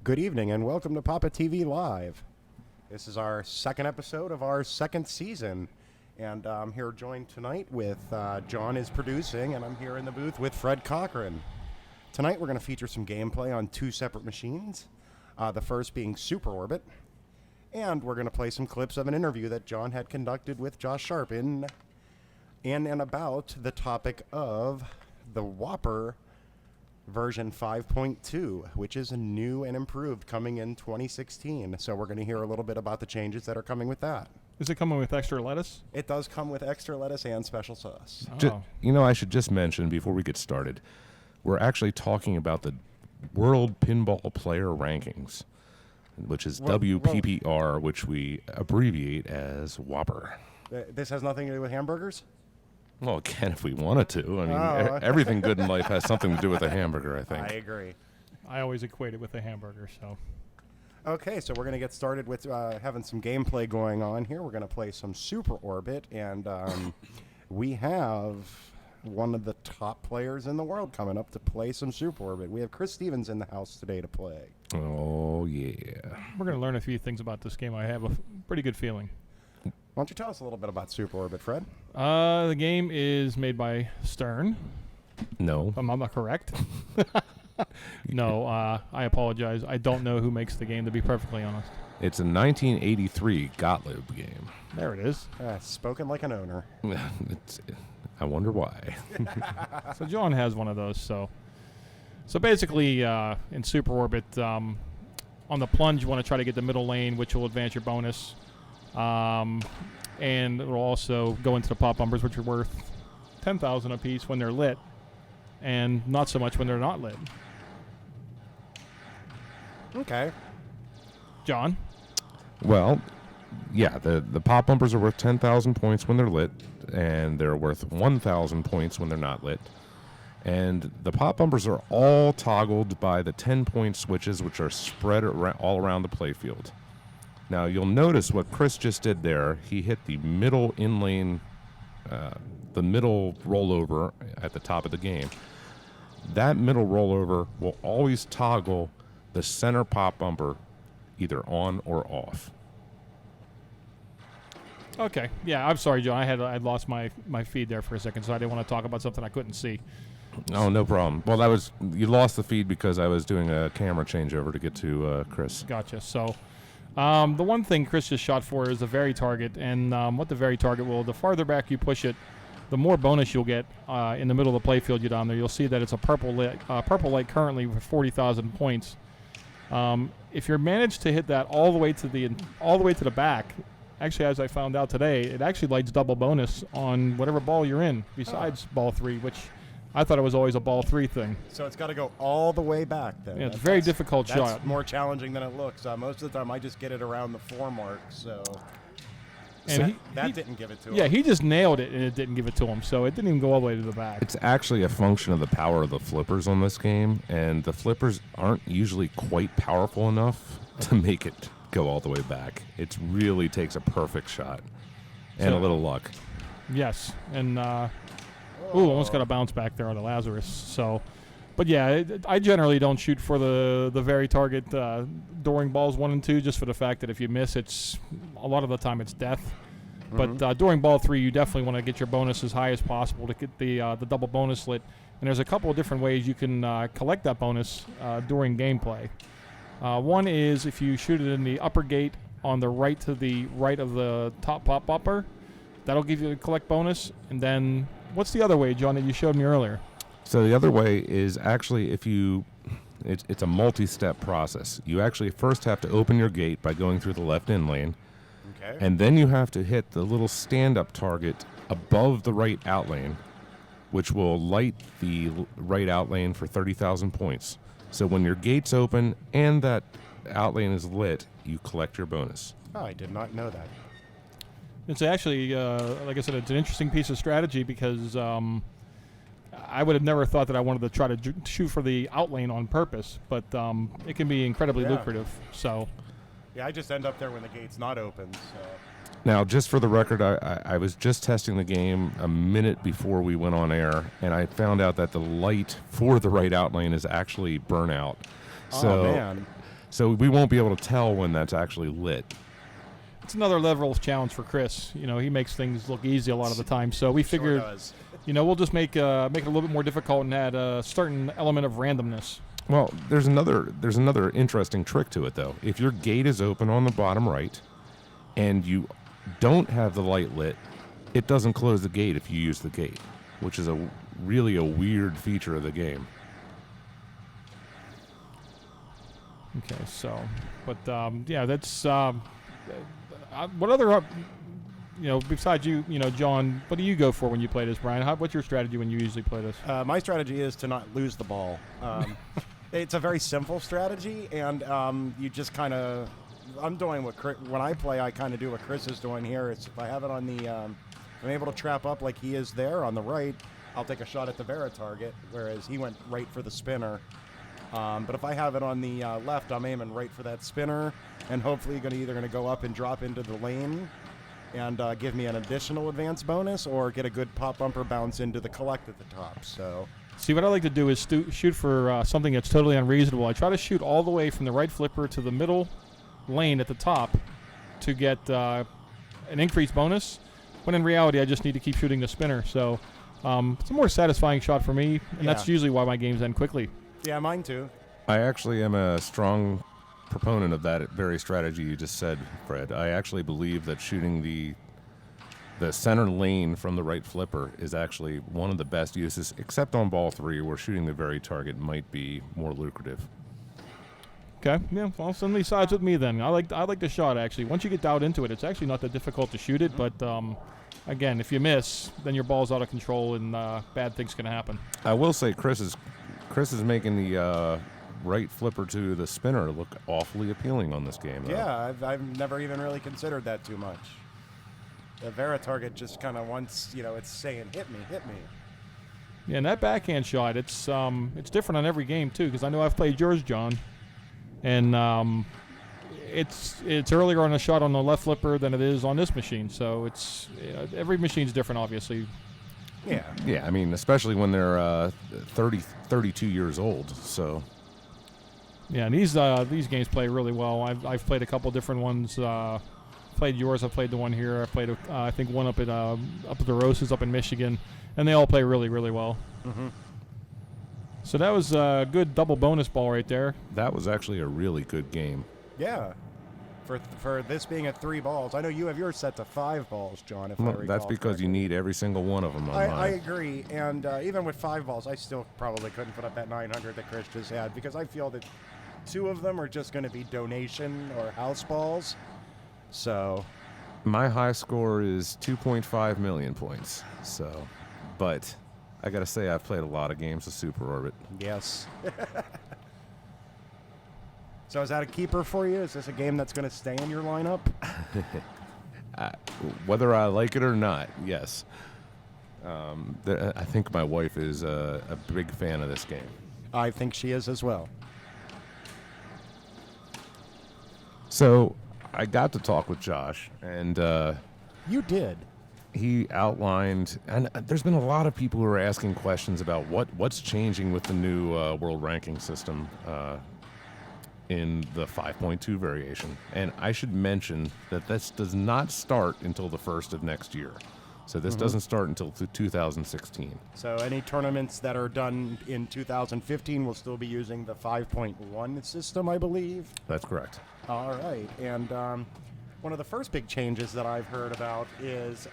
Good evening and welcome to PAPAtv Live. This is our second episode of our second season, and I'm here joined tonight with John is producing, and I'm here in the booth with Fred Cochran. Tonight we're going to feature some gameplay on two separate machines, the first being Super Orbit, and we're going to play some clips of an interview that John had conducted with Josh Sharp in and about the topic of the Whopper version 5.2, which is new and improved coming in 2016. So we're going to hear a little bit about the changes that are coming with that. Is it coming with extra lettuce? It does come with extra lettuce and special sauce. Oh. I should just mention before we get started, we're actually talking about the World Pinball Player Rankings, which is WPPR, which we abbreviate as Whopper. This has nothing to do with hamburgers? Well, it can if we wanted to. I mean, everything good in life has something to do with a hamburger, I think. I agree. I always equate it with a hamburger, so. Okay, so we're going to get started with having some gameplay going on here. We're going to play some Super Orbit, and we have one of the top players in the world coming up to play some Super Orbit. We have Chris Stevens in the house today to play. Oh, yeah. We're going to learn a few things about this game. I have a pretty good feeling. Why don't you tell us a little bit about Super Orbit, Fred? The game is made by Stern. No. I'm not correct. No, I apologize. I don't know who makes the game, to be perfectly honest. It's a 1983 Gottlieb game. There it is. Spoken like an owner. I wonder why. So John has one of those. So basically, in Super Orbit, on the plunge, you want to try to get the middle lane, which will advance your bonus. And it'll also go into the pop bumpers, which are worth 10,000 apiece when they're lit, and not so much when they're not lit. Okay. John? Well, yeah, the pop bumpers are worth 10,000 points when they're lit, and they're worth 1,000 points when they're not lit. And the pop bumpers are all toggled by the 10-point switches, which are spread all around the playfield. Now, you'll notice what Chris just did there. He hit the middle inlane, the middle rollover at the top of the game. That middle rollover will always toggle the center pop bumper either on or off. Okay. Yeah, I'm sorry, John. I lost my feed there for a second, so I didn't want to talk about something I couldn't see. Oh, no problem. Well, you lost the feed because I was doing a camera changeover to get to Chris. Gotcha. So the one thing Chris just shot for is the vary target, and what the vary target will, the farther back you push it, the more bonus you'll get in the middle of the playfield. You down there, you'll see that it's a purple light currently with 40,000 points. If you manage to hit that all the way to the back, actually, as I found out today, it actually lights double bonus on whatever ball you're in, besides ball 3, which I thought it was always a ball 3 thing. So it's got to go all the way back then. Yeah, it's a very difficult shot. That's more challenging than it looks. Most of the time I just get it around the 4 mark, so and that didn't give it to him. Yeah, he just nailed it, and it didn't give it to him, so it didn't even go all the way to the back. It's actually a function of the power of the flippers on this game, and the flippers aren't usually quite powerful enough to make it go all the way back. It really takes a perfect shot and a little luck. Yes, and almost got a bounce back there on the Lazarus. So, but yeah, I generally don't shoot for the very target during balls 1 and 2, just for the fact that if you miss, it's a lot of the time it's death. Mm-hmm. But during ball 3, you definitely want to get your bonus as high as possible to get the double bonus lit. And there's a couple of different ways you can collect that bonus during gameplay. One is if you shoot it in the upper gate on the right to the right of the top pop bumper, that'll give you a collect bonus. And then what's the other way, John, that you showed me earlier? So the other way is actually it's a multi-step process. You actually first have to open your gate by going through the left in lane. Okay. And then you have to hit the little stand-up target above the right out lane, which will light the right out lane for 30,000 points. So when your gate's open and that out lane is lit, you collect your bonus. Oh, I did not know that. It's actually, like I said, it's an interesting piece of strategy because I would have never thought that I wanted to try to shoot for the out lane on purpose, but it can be incredibly lucrative. So, yeah, I just end up there when the gate's not open. So. Now, just for the record, I was just testing the game a minute before we went on air, and I found out that the light for the right out lane is actually burnout. Oh, man. So we won't be able to tell when that's actually lit. It's another level of challenge for Chris. He makes things look easy a lot of the time. So we figured, does. we'll just make it a little bit more difficult and add a certain element of randomness. Well, there's another interesting trick to it, though. If your gate is open on the bottom right and you don't have the light lit, it doesn't close the gate if you use the gate, which is really a weird feature of the game. Okay, so, but that's what other, besides you, John, what do you go for when you play this, Brian? What's your strategy when you usually play this? My strategy is to not lose the ball. It's a very simple strategy, and you just kind of, I'm doing when I play, I kind of do what Chris is doing here. It's if I have it on the, I'm able to trap up like he is there on the right, I'll take a shot at the Vera target, whereas he went right for the spinner. But if I have it on the left, I'm aiming right for that spinner, and hopefully either going to go up and drop into the lane and give me an additional advance bonus, or get a good pop bumper bounce into the collect at the top. So, see, what I like to do is shoot for something that's totally unreasonable. I try to shoot all the way from the right flipper to the middle lane at the top to get an increased bonus, when in reality I just need to keep shooting the spinner. So it's a more satisfying shot for me, and that's usually why my games end quickly. Yeah, mine too. I actually am a strong proponent of that very strategy you just said, Fred. I actually believe that shooting the center lane from the right flipper is actually one of the best uses, except on ball 3, where shooting the very target might be more lucrative. Okay, yeah, well, somebody sides with me then. I like the shot, actually. Once you get dialed into it, it's actually not that difficult to shoot it, but again, if you miss, then your ball's out of control and bad things can happen. I will say Chris is making the right flipper to the spinner look awfully appealing on this game, though. Yeah, I've never even really considered that too much. The Vera target just kind of wants, it's saying, hit me. Yeah, and that backhand shot, it's different on every game, too, because I know I've played yours, John, and it's earlier on a shot on the left flipper than it is on this machine, so every machine's different, obviously. Yeah. Yeah, I mean, especially when they're 32 years old, so... Yeah, and these games play really well. I've played a couple different ones. Played yours. I played the one here. I played I think one up at the Roses up in Michigan, and they all play really, really well. Mm-hmm. So that was a good double bonus ball right there. That was actually a really good game. Yeah. For this being at 3 balls, I know you have yours set to 5 balls, John. If I recall that's because correctly. you need every single one of them on I mine. agree, and even with 5 balls, I still probably couldn't put up that 900 that Chris just had, because I feel that 2 of them are just going to be donation or house balls. So My high score is 2.5 million points. So, but I gotta say, I've played a lot of games of Super Orbit. yes. So is that a keeper for you? Is this a game that's going to stay in your lineup? Whether I like it or not, yes. I think my wife is a big fan of this game. I think she is as well. So I got to talk with Josh, and You did. he outlined, and there's been a lot of people who are asking questions about what's changing with the new world ranking system in the 5.2 variation. And I should mention that this does not start until the 1st of next year. So this doesn't start until 2016. So any tournaments that are done in 2015 will still be using the 5.1 system, I believe. That's correct. All right, and one of the first big changes that I've heard about is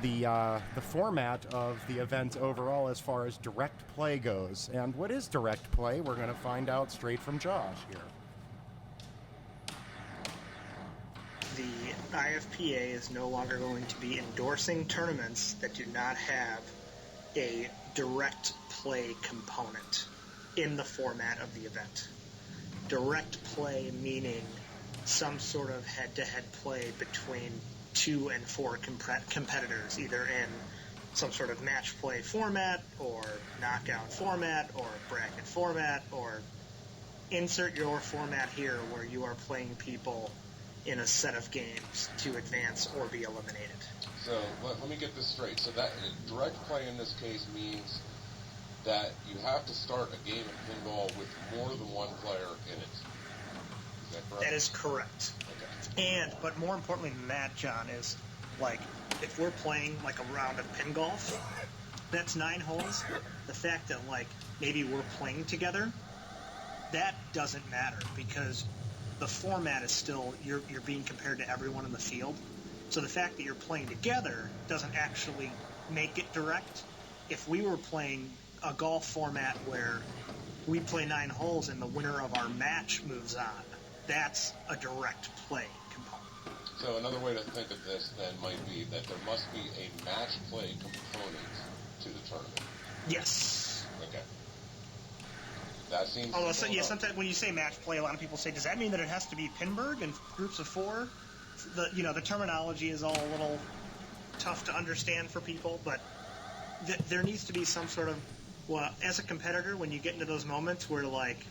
the format of the event overall as far as direct play goes. And what is direct play? We're going to find out straight from Josh here. The IFPA is no longer going to be endorsing tournaments that do not have a direct play component in the format of the event. Direct play meaning some sort of head-to-head play between 2 and 4 competitors, either in some sort of match play format or knockout format or bracket format, or insert your format here where you are playing people in a set of games to advance or be eliminated. So let me get this straight. So that direct play in this case means that you have to start a game of pinball with more than one player in it. Is that correct? That is correct. Okay. But more importantly than that, John, is like if we're playing like a round of pin golf, that's 9 holes. The fact that like maybe we're playing together, that doesn't matter because the format is still you're being compared to everyone in the field. So the fact that you're playing together doesn't actually make it direct. If we were playing a golf format where we play 9 holes and the winner of our match moves on, that's a direct play component. So another way to think of this then might be that there must be a match play component to the tournament. Yes. Okay. That seems. Sometimes when you say match play, a lot of people say, "Does that mean that it has to be Pinburg and groups of 4?" The terminology is all a little tough to understand for people, but there needs to be some sort of, well, as a competitor, when you get into those moments where like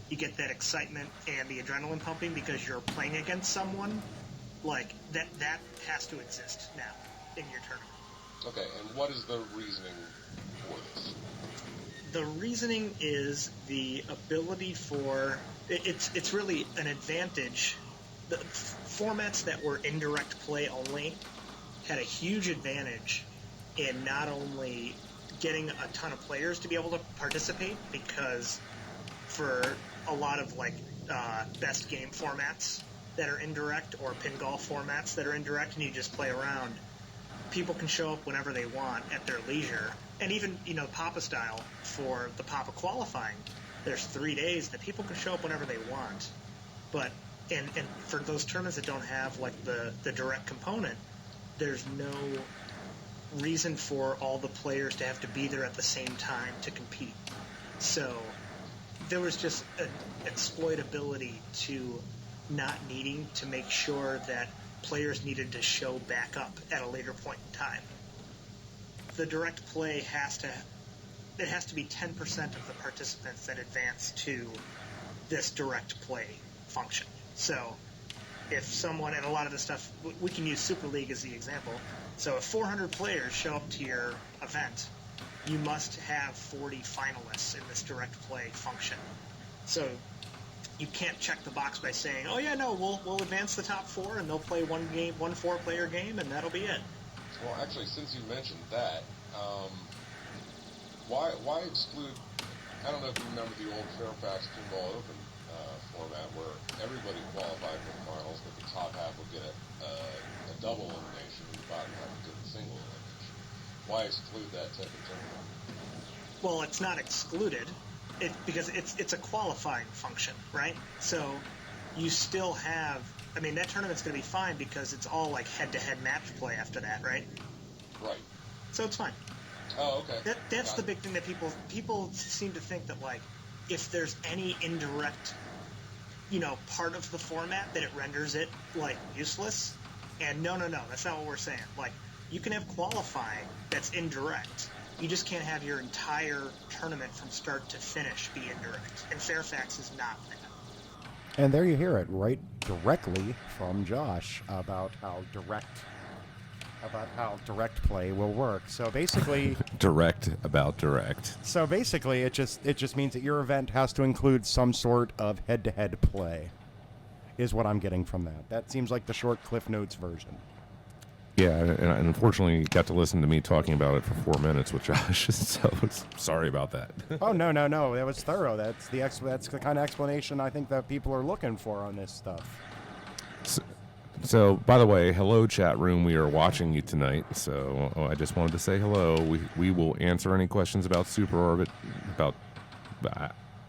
you get that excitement and the adrenaline pumping because you're playing against someone, like that has to exist now in your tournament. Okay, and what is the reasoning for this? The reasoning is the ability for it's really an advantage. The formats that were indirect play only had a huge advantage in not only getting a ton of players to be able to participate, because for a lot of like best game formats that are indirect or pin golf formats that are indirect and you just play around, people can show up whenever they want at their leisure. And even, Papa style for the Papa qualifying, there's 3 days that people can show up whenever they want. But and for those tournaments that don't have like the direct component, there's no reason for all the players to have to be there at the same time to compete. So there was just an exploitability to not needing to make sure that players needed to show back up at a later point in time. The direct play has to be 10% of the participants that advance to this direct play function. So if someone, and a lot of the stuff, we can use Super League as the example. So if 400 players show up to your event, you must have 40 finalists in this direct play function. So you can't check the box by saying, "Oh yeah, no, we'll advance the top 4 and they'll play one 4-player game and that'll be it." Well, actually, since you mentioned that, why exclude? I don't know if you remember the old Fairfax Pinball Open format where everybody qualified for the finals, but the top half would get a double elimination and the bottom half would get a single elimination. Why exclude that type of tournament? Well, it's not excluded. Because it's a qualifying function, right? So you still have, that tournament's going to be fine because it's all like head-to-head match play after that, right? Right. So it's fine. Oh, okay. That's the big thing that people seem to think that like if there's any indirect, part of the format that it renders it like useless. And no, that's not what we're saying. Like you can have qualifying that's indirect. You just can't have your entire tournament from start to finish be indirect. And Fairfax is not that. And there you hear it right directly from Josh about how direct play will work. So basically direct. So basically it just means that your event has to include some sort of head-to-head play is what I'm getting from that. That seems like the short Cliff Notes version. Yeah, and unfortunately, you got to listen to me talking about it for 4 minutes with Josh, so sorry about that. Oh, no. That was thorough. That's the kind of explanation I think that people are looking for on this stuff. So, by the way, hello, chat room. We are watching you tonight, so I just wanted to say hello. We will answer any questions about Super Orbit,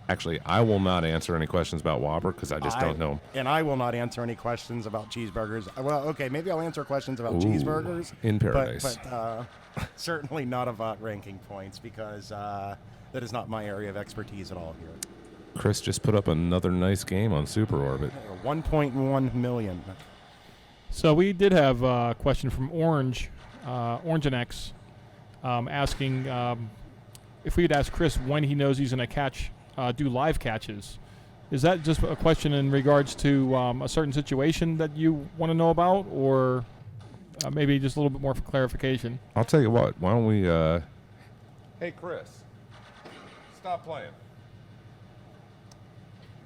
Actually, I will not answer any questions about Whopper because I just don't know. And I will not answer any questions about cheeseburgers. Well, okay, maybe I'll answer questions about cheeseburgers. In paradise. But certainly not about ranking points because that is not my area of expertise at all here. Chris just put up another nice game on Super Orbit. 1.1 million. So we did have a question from Orange and X, asking if we could ask Chris when he knows he's going to do live catches. Is that just a question in regards to a certain situation that you want to know about, or maybe just a little bit more for clarification? I'll tell you what. Why don't we? Hey, Chris. stop playing.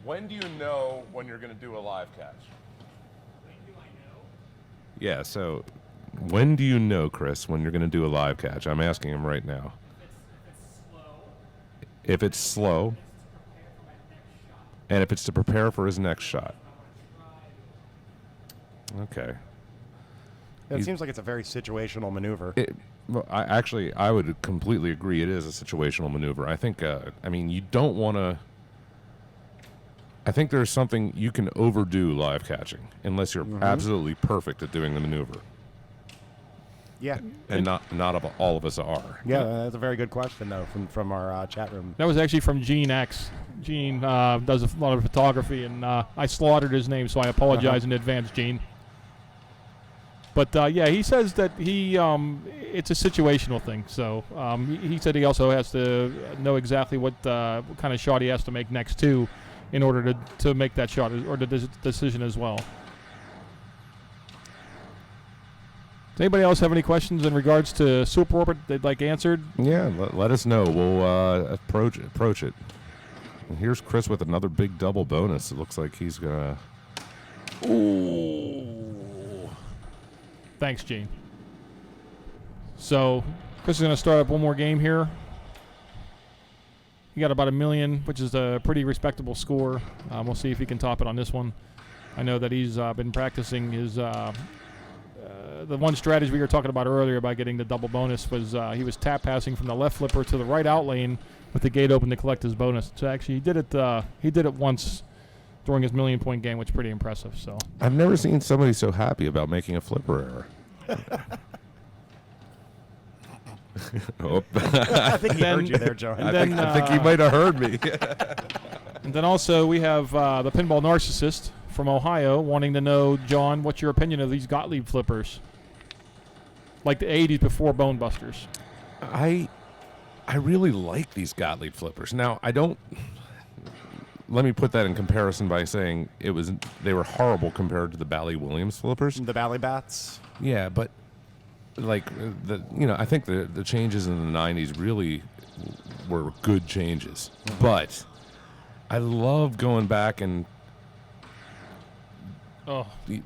When do you know when you're going to do a live catch? When do I know? Yeah, so when do you know, Chris, when you're going to do a live catch? I'm asking him right now. If it's slow, and if it's to prepare for his next shot. Okay. It seems like it's a very situational maneuver. Well, I would completely agree. It is a situational maneuver. I think, you don't want to. I think there's something you can overdo live catching unless you're absolutely perfect at doing the maneuver. Yeah. And not all of us are. Yeah, that's a very good question, though, from our chat room. That was actually from Gene X. Gene does a lot of photography, and I slaughtered his name, so I apologize in advance, Gene. But, he says that it's a situational thing. So he said he also has to know exactly what kind of shot he has to make next to in order to make that shot or the decision as well. Does anybody else have any questions in regards to Super Orbit they'd like answered? Yeah, let us know. We'll approach it. And here's Chris with another big double bonus. It looks like he's going to... Ooh. Thanks, Gene. So Chris is going to start up one more game here. He got about 1 million, which is a pretty respectable score. We'll see if he can top it on this one. I know that he's been practicing his... the one strategy we were talking about earlier about getting the double bonus was he was tap passing from the left flipper to the right out lane with the gate open to collect his bonus. So actually, he did it once during his 1 million point game, which is pretty impressive. So I've never seen somebody so happy about making a flipper error. I think he heard you there, John. I think he might have heard me. And then also we have the Pinball Narcissist from Ohio wanting to know, John, what's your opinion of these Gottlieb flippers? Like the 80s before Bone Busters. I really like these Gottlieb flippers. Now, I don't... Let me put that in comparison by saying they were horrible compared to the Bally Williams flippers. The Bally Bats? Yeah, but I think the changes in the 90s really were good changes. Mm-hmm. But I love going back and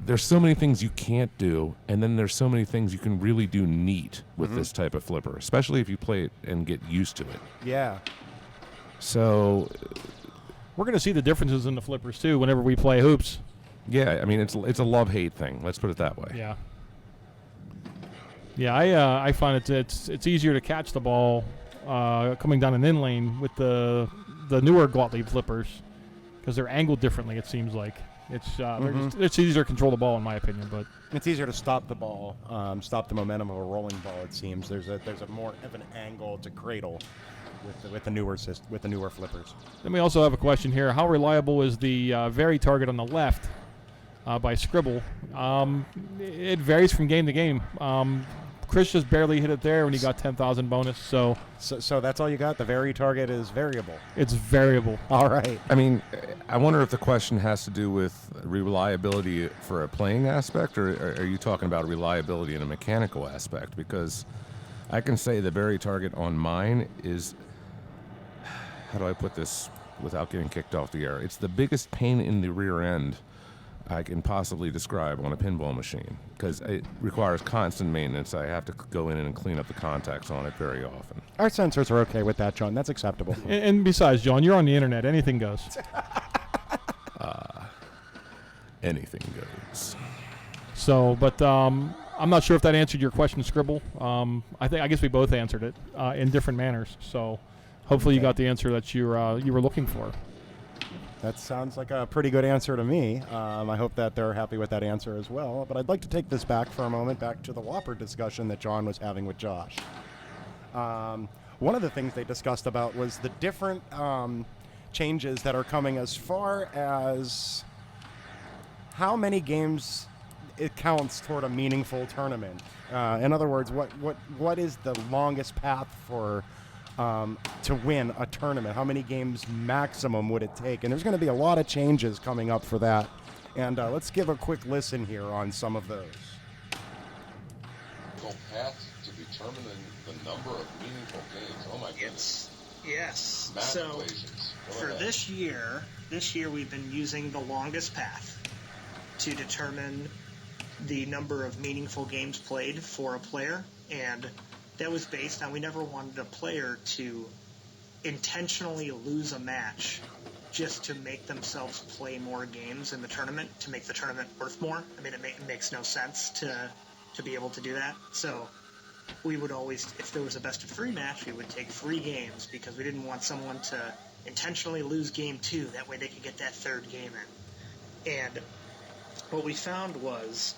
there's so many things you can't do, and then there's so many things you can really do neat with this type of flipper, especially if you play it and get used to it. Yeah. So we're going to see the differences in the flippers too whenever we play hoops. Yeah, I mean it's a love-hate thing. Let's put it that way. Yeah. Yeah, I find it's easier to catch the ball coming down an in lane with the newer Gottlieb flippers because they're angled differently. It seems like it's easier to control the ball in my opinion, but it's easier to stop the ball, stop the momentum of a rolling ball. It seems there's a more of an angle to cradle with the newer flippers. Then we also have a question here: how reliable is the very target on the left by Scribble? It varies from game to game. Chris just barely hit it there when he got 10,000 bonus. So that's all you got? The very target is variable? It's variable. All right. I mean, I wonder if the question has to do with reliability for a playing aspect, or are you talking about reliability in a mechanical aspect? Because I can say the very target on mine is, how do I put this without getting kicked off the air? It's the biggest pain in the rear end I can possibly describe on a pinball machine because it requires constant maintenance. I have to go in and clean up the contacts on it very often. Our sensors are okay with that, John. That's acceptable. And besides, John, you're on the internet. Anything goes. Anything goes. So, but I'm not sure if that answered your question, Scribble. I guess we both answered it in different manners. So, hopefully, you got the answer that you were looking for. That sounds like a pretty good answer to me. I hope that they're happy with that answer as well. But I'd like to take this back for a moment, back to the Whopper discussion that John was having with Josh. One of the things they discussed about was the different changes that are coming as far as how many games it counts toward a meaningful tournament. In other words, what is the longest path for to win a tournament? How many games maximum would it take? And there's going to be a lot of changes coming up for that. And let's give a quick listen here on some of those. Path to determining the number of meaningful games. Oh my goodness. Yes. Math So equations. Go for ahead. this year we've been using the longest path to determine the number of meaningful games played for a player, and that was based on we never wanted a player to intentionally lose a match just to make themselves play more games in the tournament, to make the tournament worth more. I mean, it makes no sense to be able to do that. So we would always, if there was a best of 3 match, we would take 3 games because we didn't want someone to intentionally lose game 2. That way they could get that 3rd game in. And what we found was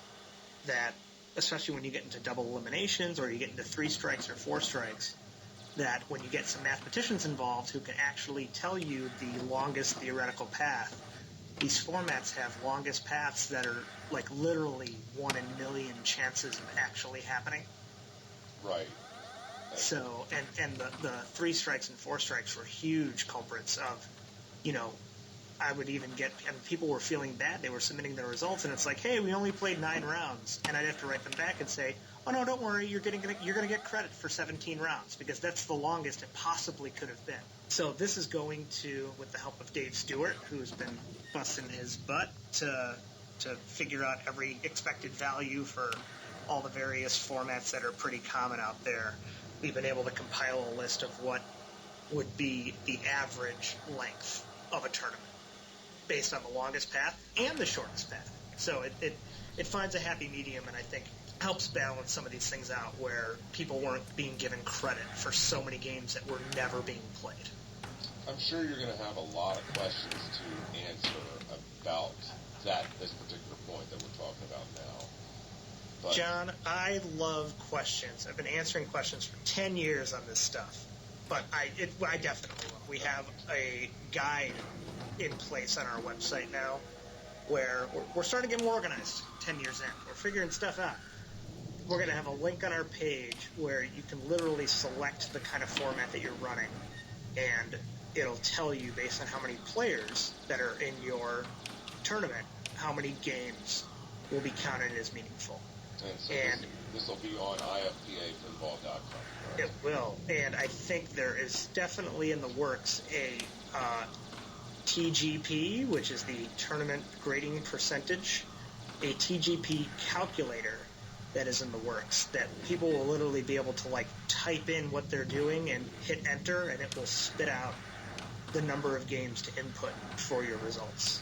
that, especially when you get into double eliminations or you get into 3 strikes or 4 strikes, that when you get some mathematicians involved who can actually tell you the longest theoretical path, these formats have longest paths that are like literally 1 in a million chances of actually happening. Right. So, and the 3 strikes and 4 strikes were huge culprits of, I would even get, and people were feeling bad. They were submitting their results, and it's like, hey, we only played 9 rounds, and I'd have to write them back and say, oh no, don't worry, you're going to get credit for 17 rounds because that's the longest it possibly could have been. So this is going to, with the help of Dave Stewart, who's been busting his butt to figure out every expected value for all the various formats that are pretty common out there. We've been able to compile a list of what would be the average length of a tournament based on the longest path and the shortest path. So it finds a happy medium, and I think helps balance some of these things out where people weren't being given credit for so many games that were never being played. I'm sure you're going to have a lot of questions to answer about this particular point that we're talking about now. But John, I love questions. I've been answering questions for 10 years on this stuff. But I definitely will. We have a guide in place on our website now where we're starting to get more organized 10 years in. We're figuring stuff out. We're going to have a link on our page where you can literally select the kind of format that you're running, and it'll tell you based on how many players that are in your tournament, how many games will be counted as meaningful. And so And this will be on IFPAPinball.com. Right? it will. And I think there is definitely in the works a TGP, which is the tournament grading percentage, a TGP calculator that is in the works that people will literally be able to type in what they're doing and hit enter, and it will spit out the number of games to input for your results.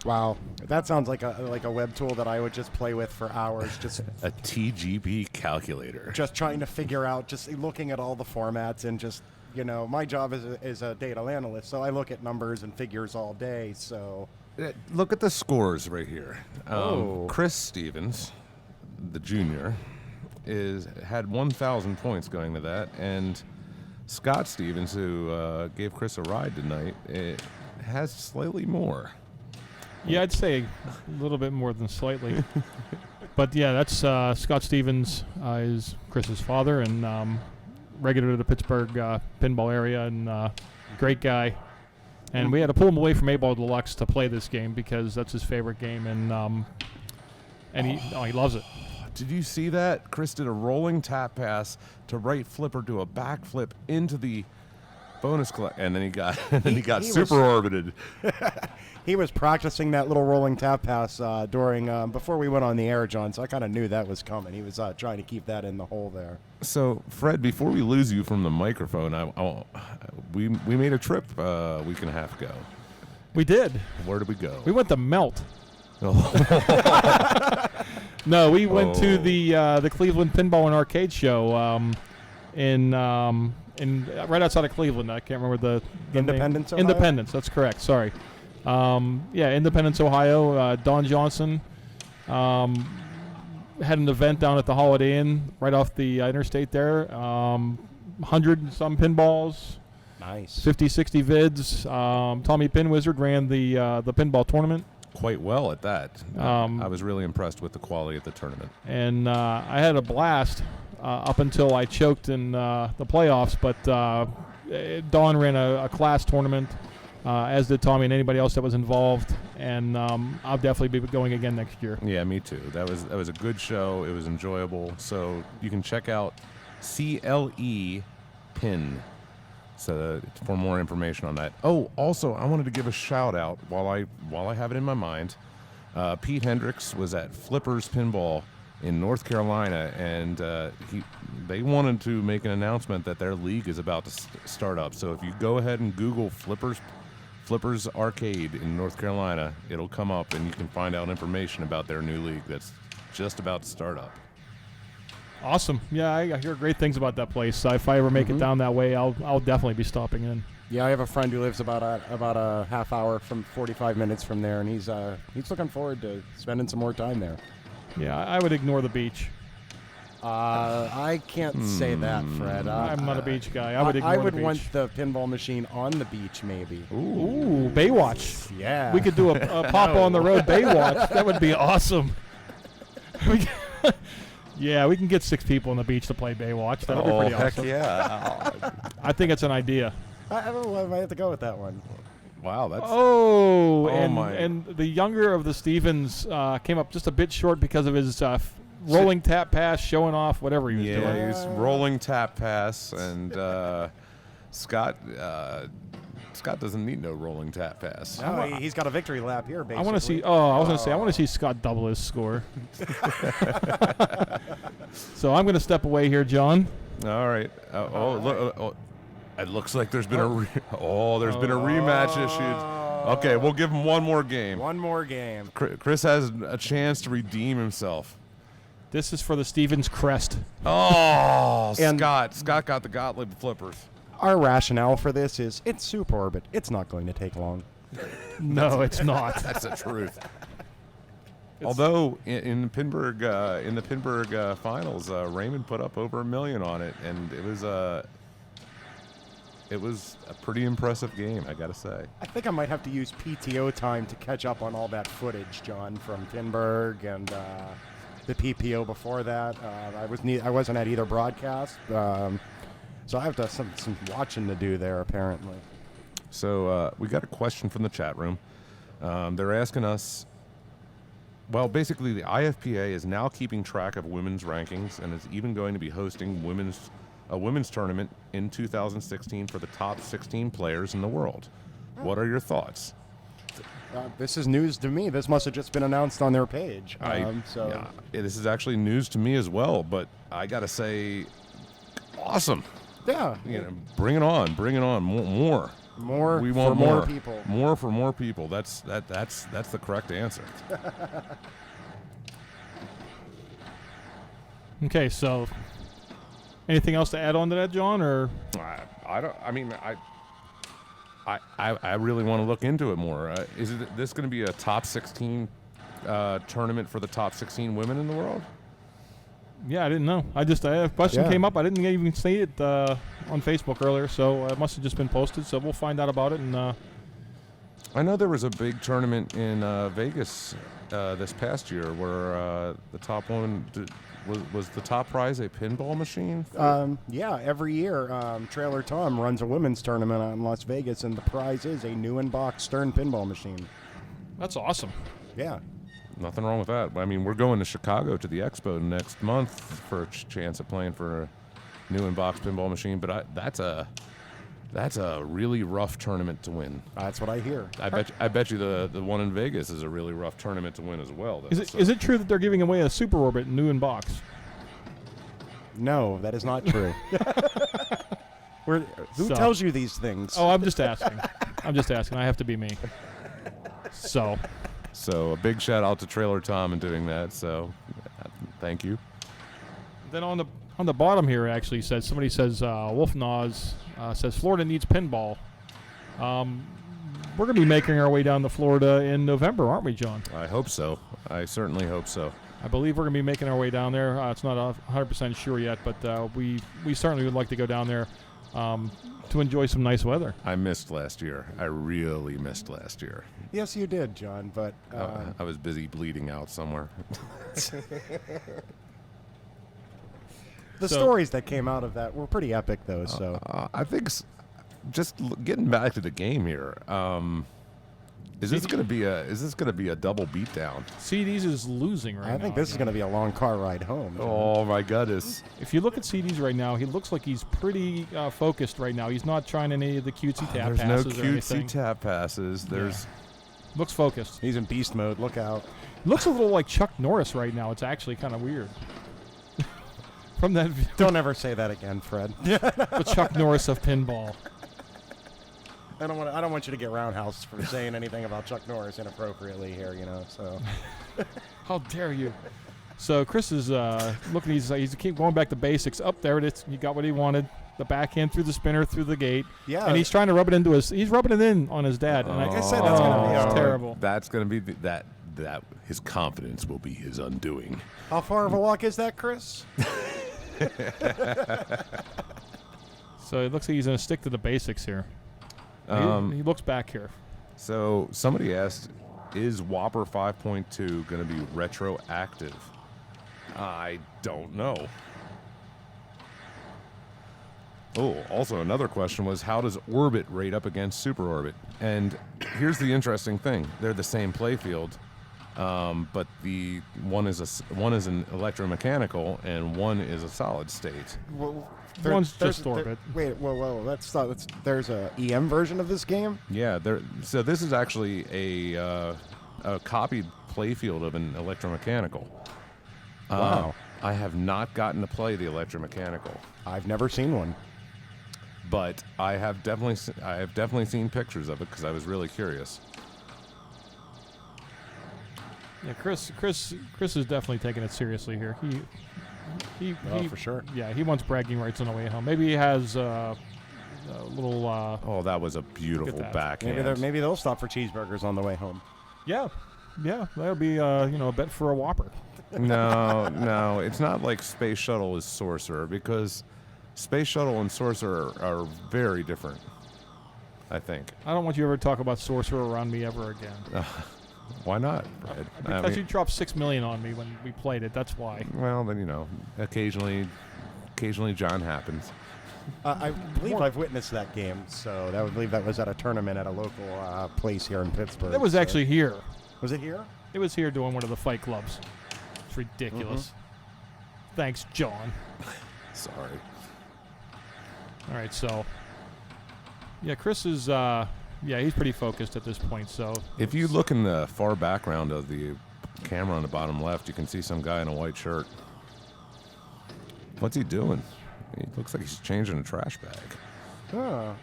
Wow, that sounds like a web tool that I would just play with for hours, just A TGB calculator. just trying to figure out, just looking at all the formats and just, my job is a data analyst, so I look at numbers and figures all day. So Look at the scores right here. Oh. Chris Stevens, the junior, had 1,000 points going to that, and Scott Stevens, who gave Chris a ride tonight, has slightly more. Yeah, I'd say a little bit more than slightly. But yeah, that's Scott Stevens is Chris's father and regular to the Pittsburgh pinball area, and great guy. And we had to pull him away from 8-Ball Deluxe to play this game because that's his favorite game, and he loves it. Did you see that? Chris did a rolling tap pass to right flipper to a back flip into the bonus collect, and then he got he super orbited. he was practicing that little rolling tap pass during before we went on the air, John. So I kind of knew that was coming. He was trying to keep that in the hole there. So, Fred, before we lose you from the microphone, we made a trip a week and a half ago. We did. Where did we go? We went to Melt. No, we went to the Cleveland Pinball and Arcade Show in right outside of Cleveland. I can't remember the Independence, name. Ohio? Independence, that's correct. Sorry. Independence, Ohio. Don Johnson had an event down at the Holiday Inn right off the interstate there. 100 and some pinballs. Nice. 50, 60 vids. Tommy Pinwizard ran the pinball tournament. Quite well at that. I was really impressed with the quality of the tournament. And I had a blast up until I choked in the playoffs. But Don ran a class tournament, as did Tommy and anybody else that was involved. And I'll definitely be going again next year. Yeah, me too. That was a good show. It was enjoyable. So you can check out CLE pin. So for more information on that. Oh, also, I wanted to give a shout out while I have it in my mind. Pete Hendricks was at Flippers Pinball in North Carolina, and they wanted to make an announcement that their league is about to start up. So if you go ahead and Google Flippers Arcade in North Carolina, it'll come up, and you can find out information about their new league that's just about to start up. Awesome. Yeah, I hear great things about that place. If I ever make it down that way, I'll definitely be stopping in. Yeah, I have a friend who lives about a half hour from 45 minutes from there, and he's looking forward to spending some more time there. Yeah, I would ignore the beach. I can't say that, Fred. I'm not a beach guy. I would ignore the beach. I would want the pinball machine on the beach, maybe. Ooh, Baywatch. Yeah. We could do a pop on the road Baywatch. That would be awesome. Yeah, we can get 6 people on the beach to play Baywatch. That would be pretty heck awesome. yeah. I think it's an idea. I don't know. I might have to go with that one. Wow, that's... And the younger of the Stevens came up just a bit short because of his rolling tap pass, showing off whatever he was doing. Yeah, he's rolling tap pass, and Scott doesn't need no rolling tap pass. No, he's got a victory lap here, basically. I want to see. Oh, I was going to say, I want to see Scott double his score. So I'm going to step away here, John. All right. Look. It looks like there's been been a rematch issued. Okay, we'll give him one more game. One more game. Chris has a chance to redeem himself. This is for the Stevens crest. Oh, And- Scott got the Gottlieb flippers. Our rationale for this is it's Super Orbit. It's not going to take long. No, it's not. That's the truth. Although in the Pinburg finals, Raymond put up over $1 million on it, and it was a pretty impressive game, I gotta say. I think I might have to use PTO time to catch up on all that footage, John, from Pinburg and the PPO before that. I wasn't at either broadcast, so I have to some watching to do there apparently. So we got a question from the chat room. They're asking us. Well, basically, the IFPA is now keeping track of women's rankings and is even going to be hosting a women's tournament in 2016 for the top 16 players in the world. What are your thoughts? This is news to me. This must have just been announced on their page. This is actually news to me as well, but I got to say, awesome. Yeah. Bring it on. More. We want more people. More for more people. That's the correct answer. Okay, so anything else to add on to that, John? Or I really want to look into it more. Is this going to be a top 16 tournament for the top 16 women in the world? Yeah, I didn't know. A question came up. I didn't even see it on Facebook earlier, so it must have just been posted. So we'll find out about it. And I know there was a big tournament in Vegas this past year where the top one was the top prize a pinball machine. Every year Trailer Tom runs a women's tournament out in Las Vegas, and the prize is a new in-box Stern pinball machine. that's awesome. Yeah. Nothing wrong with that. I mean, we're going to Chicago to the Expo next month for a chance of playing for a new in-box pinball machine. But that's a really rough tournament to win. That's what I hear. I bet you the one in Vegas is a really rough tournament to win as well. Though. Is it true that they're giving away a Super Orbit new in box? No, that is not true. Who tells you these things? Oh, I'm just asking. I have to be me. So a big shout out to Trailer Tom in doing that. So thank you. Then on the bottom here, actually somebody says Wolf Naws says Florida needs pinball. We're going to be making our way down to Florida in November, aren't we, John? I hope so. I certainly hope so. I believe we're going to be making our way down there. It's not 100% sure yet, but we certainly would like to go down there to enjoy some nice weather. I missed last year. I really missed last year. Yes, you did, John, but... I was busy bleeding out somewhere. The stories that came out of that were pretty epic, though, so... I think just getting back to the game here, Is this gonna be a double beatdown? CDs is losing right now. I think this is going to be a long car ride home. Oh my goodness! If you look at CDs right now, he looks like he's pretty focused right now. He's not trying any of the cutesy tap There's no passes or anything. cutesy tap passes. There's Looks focused. He's in beast mode. Look out. Looks a little like Chuck Norris right now. It's actually kind of weird. From that view, Don't ever say that again, Fred. the Chuck Norris of pinball. I don't want you to get roundhouse for saying anything about Chuck Norris inappropriately here, so. How dare you? So Chris is looking. He's keep going back to basics. Up there it is. He got what he wanted. The backhand through the spinner through the gate. Yeah. And he's trying to rub it into his. He's rubbing it in on his dad. And Like I said, that's gonna be it's terrible. That's gonna be that his confidence will be his undoing. How far of a walk is that, Chris? So it looks like he's going to stick to the basics here. He looks back here. So somebody asked, is Whopper 5.2 going to be retroactive? I don't know. Oh, also another question was, how does Orbit rate up against Super Orbit? And here's the interesting thing: they're the same playfield, but the one is an electromechanical and one is a solid state. Well, One's just Orbit. Wait, whoa! There's a EM version of this game. Yeah, so this is actually a copied playfield of an electromechanical. Wow. I have not gotten to play the electromechanical, I've never seen one. but I have definitely seen pictures of it because I was really curious. Yeah, Chris is definitely taking it seriously here. He For sure. Yeah, he wants bragging rights on the way home. Maybe he has a little. Oh, that was a beautiful that. backhand. Maybe they'll stop for cheeseburgers on the way home. Yeah, that'll be a bet for a Whopper. No, it's not like Space Shuttle is Sorcerer, because Space Shuttle and Sorcerer are very different, I think. I don't want you ever to talk about Sorcerer around me ever again. Why not, Fred? Because you dropped $6 million on me when we played it. That's why. Well, then, occasionally John happens. I believe I've witnessed that game, so I would believe that was at a tournament at a local place here in Pittsburgh. That was actually here. Was it here? It was here doing one of the fight clubs. It's ridiculous. Thanks, John. Sorry. All right, so yeah, Chris is he's pretty focused at this point. So If you look in the far background of the camera on the bottom left, you can see some guy in a white shirt. What's he doing? He looks like he's changing a trash bag. Oh.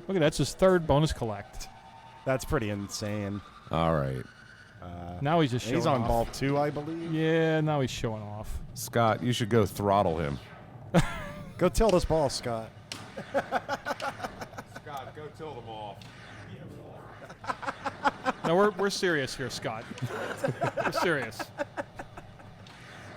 look at that's his third bonus collect. That's pretty insane. All right. Now he's just showing He's on off. ball 2, I believe. Yeah, now he's showing off. Scott, you should go throttle him. Go tilt this ball, Scott. Scott, go tilt him off. No, we're serious here, Scott. We're serious.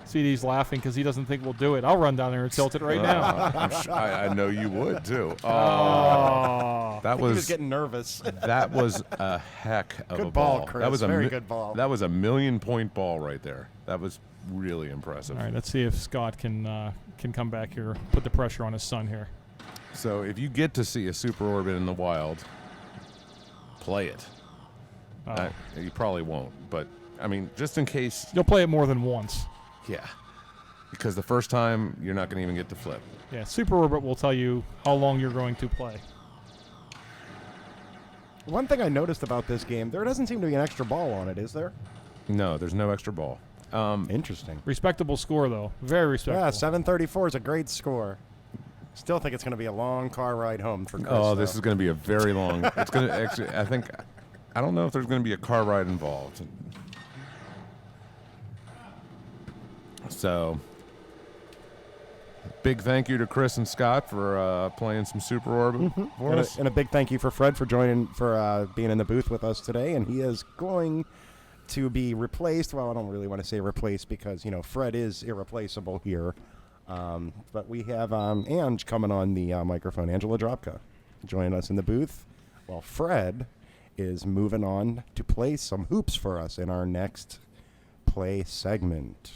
CD's laughing because he doesn't think we'll do it. I'll run down there and tilt it right now. I know you would too. Oh. That He was was getting nervous. that was a heck of Good a ball, ball. Chris. That was a Very good ball. That was a 1,000,000-point ball right there. That was really impressive. All right, let's see if Scott can come back here, put the pressure on his son here. So if you get to see a super orbit in the wild, play it. You probably won't, but I mean, just in case. You'll play it more than once. Yeah, because the first time you're not going to even get to flip. Yeah, Super Orbit will tell you how long you're going to play. One thing I noticed about this game, there doesn't seem to be an extra ball on it, is there? No, there's no extra ball. Interesting. Respectable score, though. Very respectable. Yeah, 734 is a great score. Still think it's going to be a long car ride home for Chris. Oh, this though. is going to be a very long. It's going to actually. I don't know if there's going to be a car ride involved. So, big thank you to Chris and Scott for playing some Super Orbit for us. And a big thank you for Fred for joining, for being in the booth with us today. And he is going to be replaced. Well, I don't really want to say replaced because, Fred is irreplaceable here. But we have Ange coming on the microphone, Angela Dropka, joining us in the booth, while Fred is moving on to play some hoops for us in our next play segment.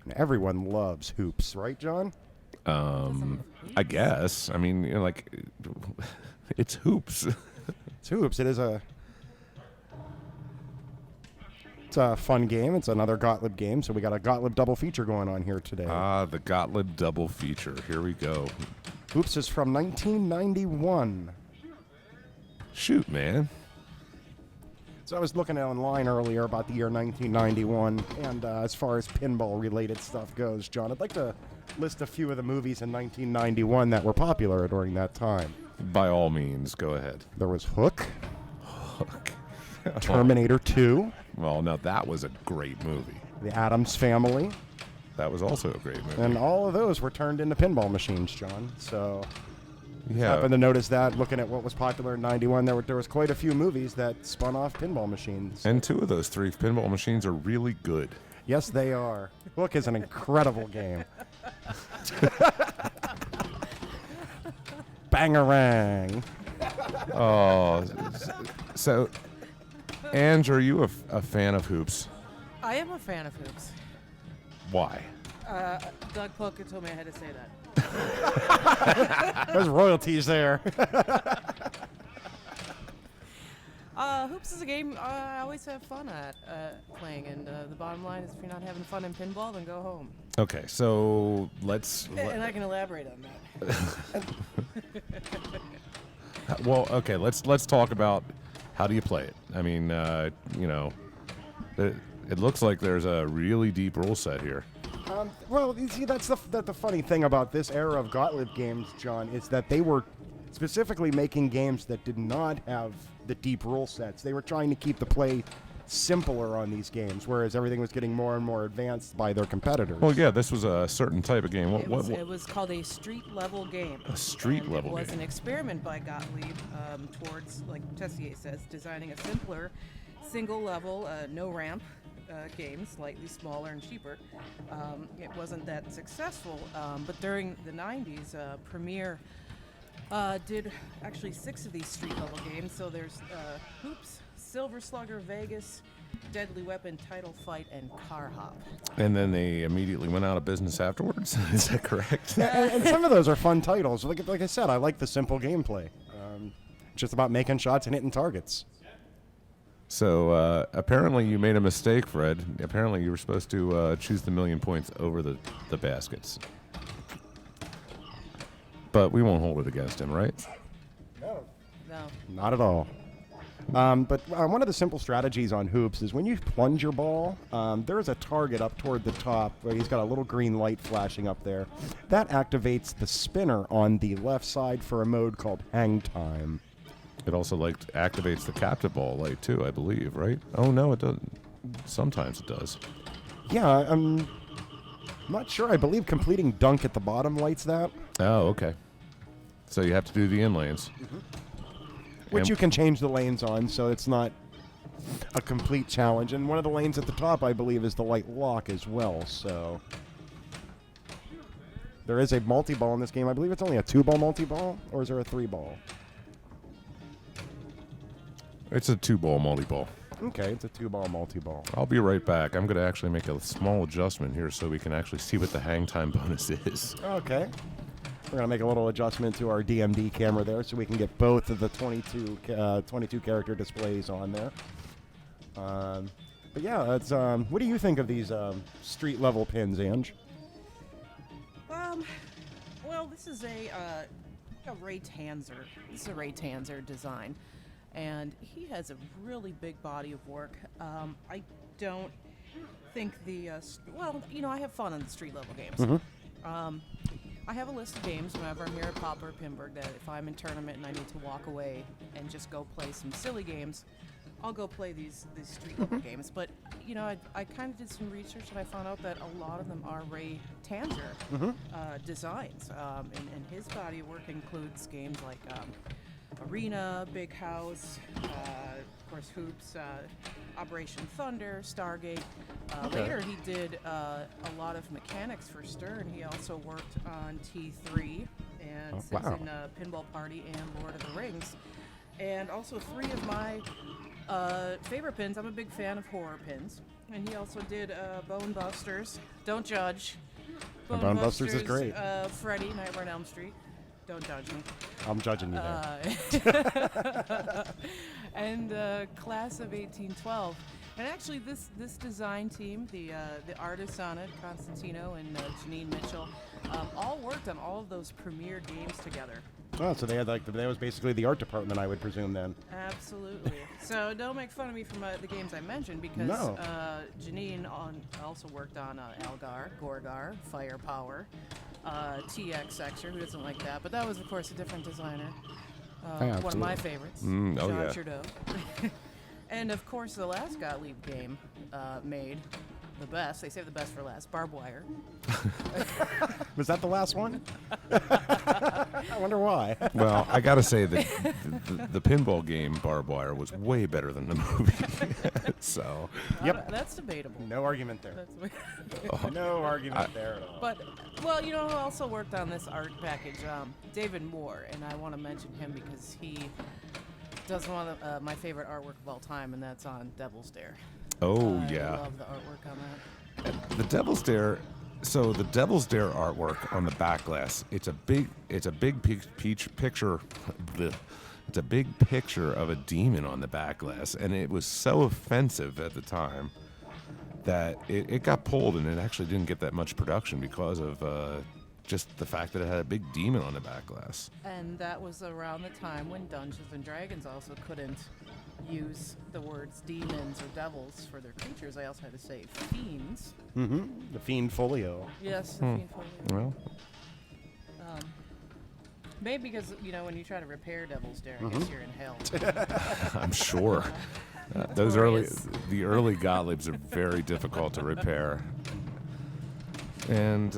And everyone loves hoops, right, John? I guess. I mean, like, it's hoops. It's hoops. It's a fun game. It's another Gottlieb game, so we got a Gottlieb double feature going on here today. The Gottlieb double feature. Here we go. Hoops is from 1991. Shoot, man. So I was looking online earlier about the year 1991, and as far as pinball-related stuff goes, John, I'd like to list a few of the movies in 1991 that were popular during that time. By all means, go ahead. There was Hook, Hook. Terminator 2, Well, now that was a great movie. The Addams Family, That was also a great movie. and all of those were turned into pinball machines, John. So Yeah. happened to notice that looking at what was popular in 91, there was quite a few movies that spun off pinball machines. And two of those three pinball machines are really good. Yes, they are. Hook is an incredible game. Bangarang. Oh, so, Ange, are you a fan of hoops? I am a fan of hoops. Why? Doug Polka told me I had to say that. There's royalties there. Hoops is a game I always have fun at playing, and the bottom line is if you're not having fun in pinball, then go home. Okay, so let's. And I can elaborate on that. Well, okay, let's talk about how do you play it. I mean, it looks like there's a really deep rule set here. Well, you see, that's the funny thing about this era of Gottlieb games, John, is that they were specifically making games that did not have the deep rule sets. They were trying to keep the play simpler on these games, whereas everything was getting more and more advanced by their competitors. Well, yeah, this was a certain type of game. It was called a street-level game. A street-level It was game. an experiment by Gottlieb towards, like Tessier says, designing a simpler, single-level, no-ramp game, slightly smaller and cheaper. It wasn't that successful, but during the 90s, Premier did actually 6 of these street-level games. So there's Hoops, Silver Slugger, Vegas, Deadly Weapon, Title Fight, and Car Hop. And then they immediately went out of business afterwards. Is that correct? and some of those are fun titles. Like I said, I like the simple gameplay. Just about making shots and hitting targets. So apparently you made a mistake, Fred. Apparently you were supposed to choose the 1,000,000 points over the baskets. But we won't hold it against him, right? No. Not at all. But one of the simple strategies on hoops is when you plunge your ball, there is a target up toward the top where he's got a little green light flashing up there. That activates the spinner on the left side for a mode called hang time. It also activates the captive ball light too, I believe, right? Oh no, it doesn't. Sometimes it does. Yeah, I'm not sure. I believe completing dunk at the bottom lights that. Oh, okay. So you have to do the in lanes. Which And- you can change the lanes on, so it's not a complete challenge. And one of the lanes at the top, I believe, is the light lock as well, so... There is a multi-ball in this game. I believe it's only a 2-ball multi-ball, or is there a 3-ball? It's a 2-ball multi-ball. Okay, it's a 2-ball multi-ball. I'll be right back. I'm going to actually make a small adjustment here so we can actually see what the hang time bonus is. Okay. We're going to make a little adjustment to our DMD camera there so we can get both of the 22 character displays on there. But yeah, that's, what do you think of these street level pins, Ange? Well, this is a Ray Tanzer. This is a Ray Tanzer design, and he has a really big body of work. I don't think I have fun on the street level games. I have a list of games whenever I'm here at Papa or Pinburg that if I'm in tournament and I need to walk away and just go play some silly games, I'll go play these street level games. But I kind of did some research and I found out that a lot of them are Ray Tanzer designs, and his body of work includes games like Arena, Big House, of course Hoops, Operation Thunder, Stargate. Later he did a lot of mechanics for Stern. He also worked on T3 and sits in Pinball Party and Lord of the Rings. And also 3 of my favorite pins. I'm a big fan of horror pins. And he also did Bone Busters, Don't Judge, Bone Busters is great. Freddy, Nightmare on Elm Street. Don't judge me. I'm judging you there. And Class of 1812. And actually, this design team, the artists on it, Constantino and Janine Mitchell, all worked on all of those premier games together. Oh, so they had that was basically the art department, I would presume then. Absolutely. So don't make fun of me from the games I mentioned, because No. Janine also worked on Algar, Gorgar, Firepower, TX Extra. Who doesn't like that? But that was, of course, a different designer. One of my favorites, oh, John yeah. Trudeau. And of course, the last Gottlieb game made the best. They saved the best for last. Barbed Wire. Was that the last one? I wonder why. Well, I gotta say that the pinball game Barbed Wire was way better than the movie. So, Yep. That's debatable. No argument there. That's No argument there at all. But, well, you know who also worked on this art package? David Moore, and I want to mention him because he does one of my favorite artwork of all time, and that's on Devil's Dare. oh I yeah, love the artwork on that. the Devil's Dare. So the Devil's Dare artwork on the back glass, it's a big picture. It's a big picture of a demon on the back glass, and it was so offensive at the time that it got pulled, and it actually didn't get that much production because of just the fact that it had a big demon on the back glass. And that was around the time when Dungeons and Dragons also couldn't use the words demons or devils for their creatures. They also had to say fiends. Mm-hmm. The Fiend Folio. Yes, the fiend folio. Well, Maybe because, when you try to repair Devil's Dare, I guess you're in hell. I'm sure. Notorious. The early Gottliebs are very difficult to repair. And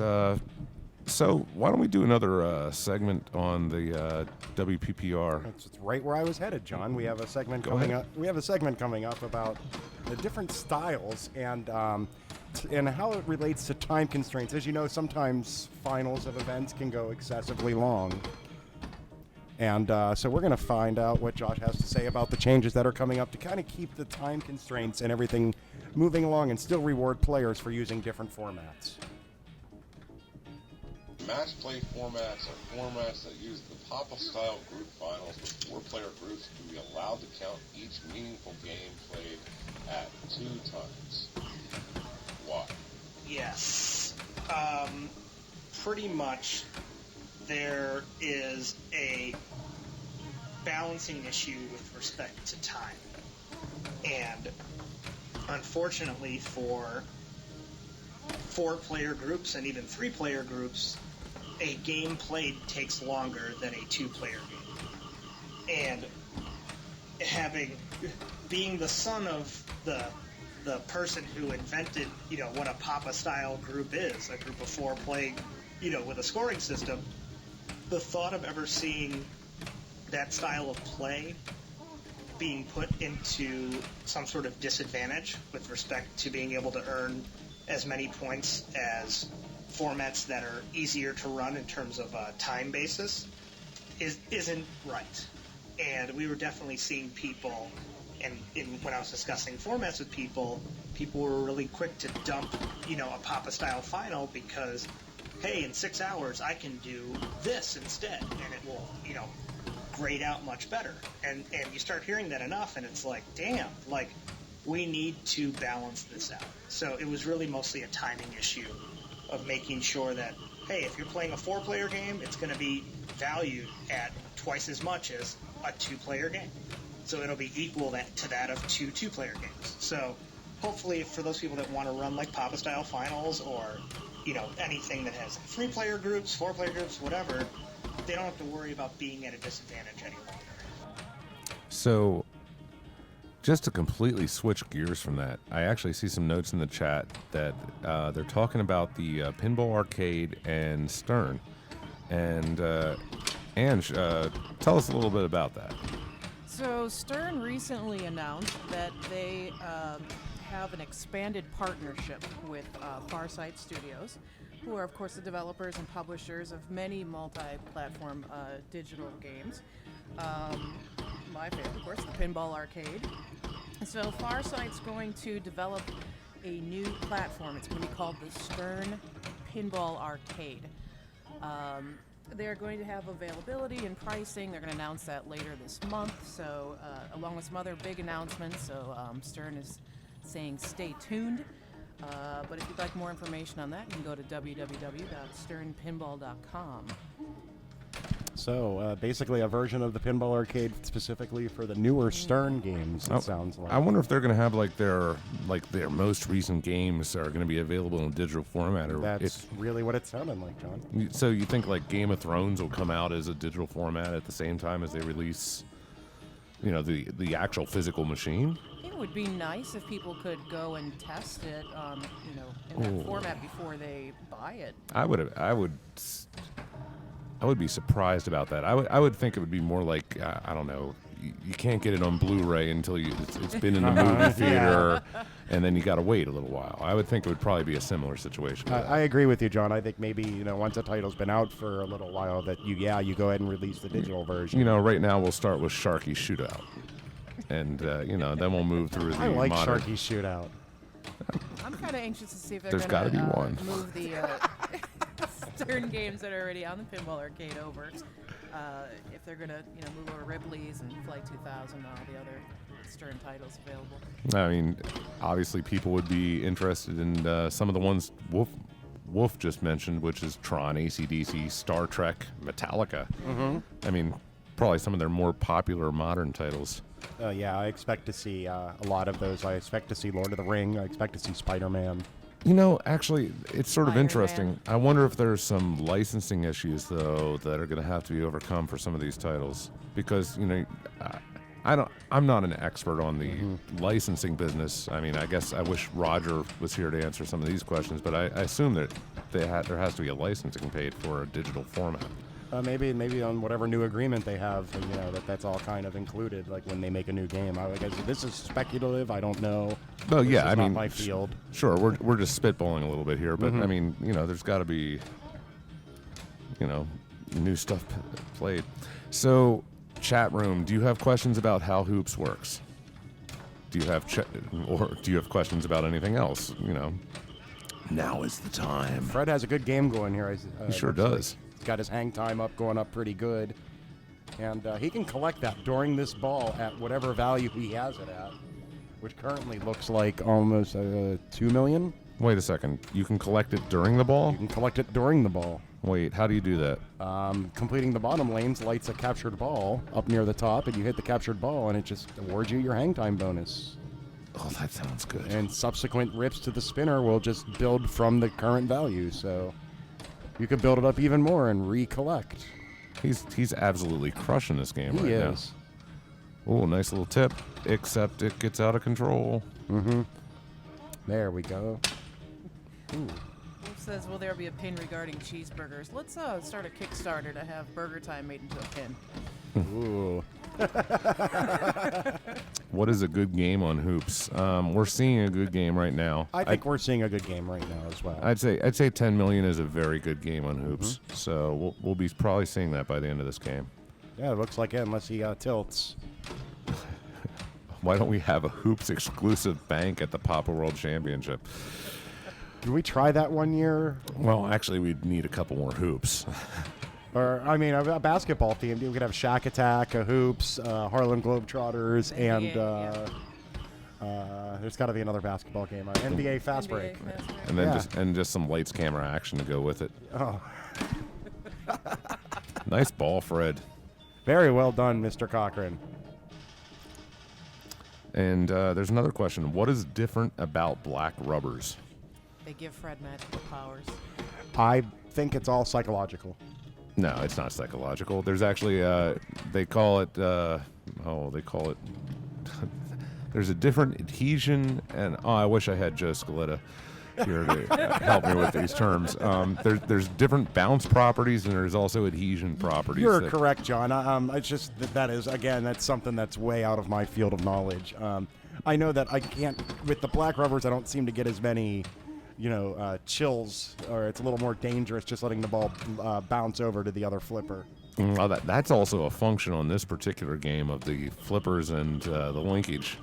so why don't we do another segment on the WPPR? That's right where I was headed, John. We have a segment Go coming ahead. up. We have a segment coming up about the different styles and how it relates to time constraints. As you know, sometimes finals of events can go excessively long. And so we're going to find out what Josh has to say about the changes that are coming up to kind of keep the time constraints and everything moving along and still reward players for using different formats. Match play formats are formats that use the PAPA-style group finals with 4-player groups to be allowed to count each meaningful game played at 2 times. Why? Yes. Pretty much there is a balancing issue with respect to time. And unfortunately for 4-player groups and even 3-player groups, a game played takes longer than a 2-player game. And being the son of the person who invented, what a Papa-style group is, a group of 4 playing, with a scoring system, the thought of ever seeing that style of play being put into some sort of disadvantage with respect to being able to earn as many points as formats that are easier to run in terms of a time basis isn't right. And we were definitely seeing people, and when I was discussing formats with people were really quick to dump, a Papa-style final because, hey, in 6 hours I can do this instead, and it will, grade out much better. And you start hearing that enough, and it's like, damn, we need to balance this out. So it was really mostly a timing issue of making sure that, hey, if you're playing a 4-player game, it's going to be valued at twice as much as a 2-player game. So it'll be equal to that of 2 2-player games. So hopefully for those people that want to run like Papa-style finals or, anything that has 3-player groups, 4-player groups, whatever, they don't have to worry about being at a disadvantage any longer. So, just to completely switch gears from that, I actually see some notes in the chat that they're talking about the Pinball Arcade and Stern. And Ange, tell us a little bit about that. So Stern recently announced that they have an expanded partnership with Farsight Studios, who are, of course, the developers and publishers of many multi-platform digital games. My favorite, of course, the Pinball Arcade. So Farsight's going to develop a new platform. It's going to be called the Stern Pinball Arcade. They're going to have availability and pricing. They're going to announce that later this month, so along with some other big announcements. So Stern is saying stay tuned. But if you'd like more information on that, you can go to www.sternpinball.com. So basically a version of the Pinball Arcade specifically for the newer Stern games, it sounds like. I wonder if they're going to have their most recent games are going to be available in digital format. Or That's really what it sounded like, John. So you think Game of Thrones will come out as a digital format at the same time as they release, the actual physical machine? It would be nice if people could go and test it, in that format before they buy it. I would be surprised about that. I would think it would be more like I don't know. You can't get it on Blu-ray until it's been in the movie theater, and then you got to wait a little while. I would think it would probably be a similar situation. I agree with you, John. I think maybe once a title's been out for a little while, that you go ahead and release the digital version. Right now we'll start with Sharky Shootout, and then we'll move through the I like modern. Sharky Shootout. I'm kind of anxious to see if they're There's going gotta to be one. move the Stern games that are already on the Pinball Arcade over. If they're going to move over Ripley's and Flight 2000 and all the other Stern titles available. I mean, obviously people would be interested in some of the ones Wolf just mentioned, which is Tron, AC/DC, Star Trek, Metallica. Mm-hmm. I mean, probably some of their more popular modern titles. Yeah, I expect to see a lot of those. I expect to see Lord of the Ring. I expect to see Spider-Man. Actually, it's sort of Iron interesting. Man. I wonder if there's some licensing issues, though, that are going to have to be overcome for some of these titles. Because, I'm not an expert on the licensing business. I mean, I guess I wish Roger was here to answer some of these questions, but I assume that there has to be a licensing paid for a digital format. Maybe on whatever new agreement they have, that's all kind of included, like when they make a new game. I guess this is speculative. I don't know. Well, This yeah, is I not mean, my field. Sure, we're just spitballing a little bit here, but I mean, there's got to be, new stuff played. So, chat room, do you have questions about how Hoops works? Do you have or do you have questions about anything else? Now is the time. Fred has a good game going here. He sure does. He's got his hang time going up pretty good. And he can collect that during this ball at whatever value he has it at, which currently looks like almost 2 million. Wait a second. You can collect it during the ball? You can collect it during the ball. Wait, how do you do that? Completing the bottom lanes lights a captured ball up near the top, and you hit the captured ball, and it just awards you your hang time bonus. Oh, that sounds good. And subsequent rips to the spinner will just build from the current value, so you could build it up even more and recollect. He's absolutely crushing this game He right is. now. Oh, nice little tip. Except it gets out of control. Mm-hmm. There we go. Ooh. Wolf says, will there be a pin regarding cheeseburgers? Let's start a Kickstarter to have Burger Time made into a pin. Ooh. What is a good game on Hoops? We're seeing a good game right now. I think we're seeing a good game right now as well. I'd say 10 million is a very good game on Hoops. So we'll be probably seeing that by the end of this game. Yeah, it looks like it, unless he tilts. Why don't we have a Hoops exclusive bank at the Papa World Championship? Did we try that one year? Well, actually, we'd need a couple more hoops. Or, I mean, a basketball theme. We could have Shack Attack, a Hoops, Harlem Globetrotters, and there's got to be another basketball game. NBA Fast Break. And then just some lights, camera, action to go with it. Oh, Nice ball, Fred. very well done, Mr. Cochran. And there's another question. What is different about black rubbers? They give Fred magical powers. I think it's all psychological. No, it's not psychological. There's actually, they call it, there's a different adhesion, and I wish I had Joe Scaletta here to help me with these terms. There's different bounce properties, and there's also adhesion properties. You're correct, John. It's just that's something that's way out of my field of knowledge. I know that I can't, with the black rubbers, I don't seem to get as many, chills, or it's a little more dangerous just letting the ball bounce over to the other flipper. Well, that's also a function on this particular game of the flippers and the linkage.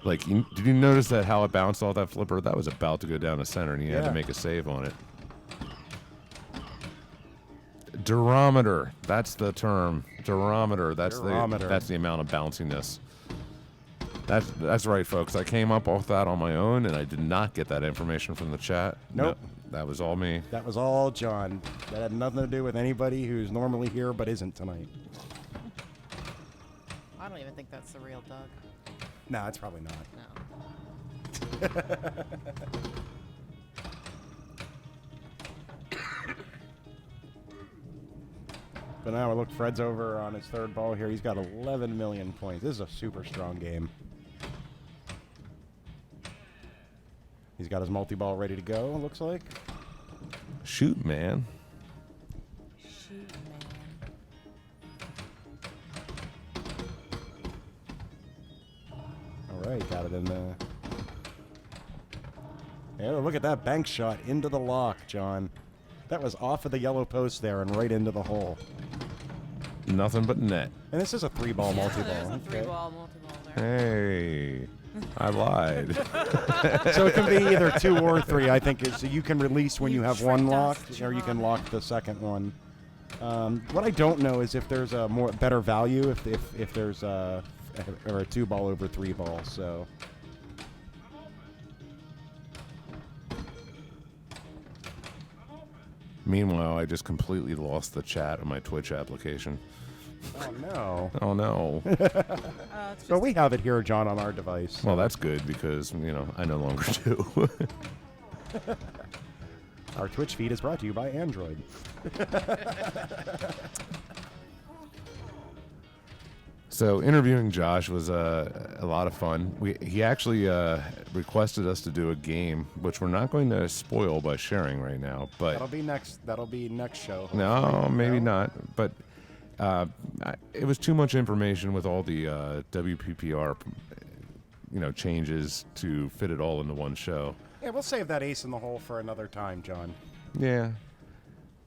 Like, did you notice that how it bounced off that flipper? That was about to go down the center, and you had to make a save on it. Durometer. That's the term. Durometer. Durometer. That's the amount of bounciness. That's right, folks. I came up with that on my own, and I did not get that information from the chat. Nope. No, that was all me. That was all John. That had nothing to do with anybody who's normally here but isn't tonight. I don't even think that's the real Doug. No, it's probably not. No. But now look, Fred's over on his third ball here. He's got 11 million points. This is a super strong game. He's got his multi-ball ready to go, it looks like. Shoot, man. Shoot, man. All right, got it in there. Yeah, look at that bank shot into the lock, John. That was off of the yellow post there and right into the hole. Nothing but net. And this is a three-ball Yeah, multi-ball. there's a Okay. three-ball multi-ball there. Hey, I lied. So it can be either 2 or 3. I think so you can release when you have one tricked us, locked, or you can John. lock the second one. What I don't know is if there's a better value if there's a 2-ball over 3-ball. So. Meanwhile, I just completely lost the chat on my Twitch application. Oh no. Oh no. It's But just we have it here, John, on our device. Well, that's good because I no longer do. Our Twitch feed is brought to you by Android. So interviewing Josh was a lot of fun. He actually requested us to do a game, which we're not going to spoil by sharing right now. But That'll be next show. no, hopefully. maybe No? not. But it was too much information with all the WPPR, changes to fit it all into one show. Yeah, we'll save that ace in the hole for another time, John. Yeah.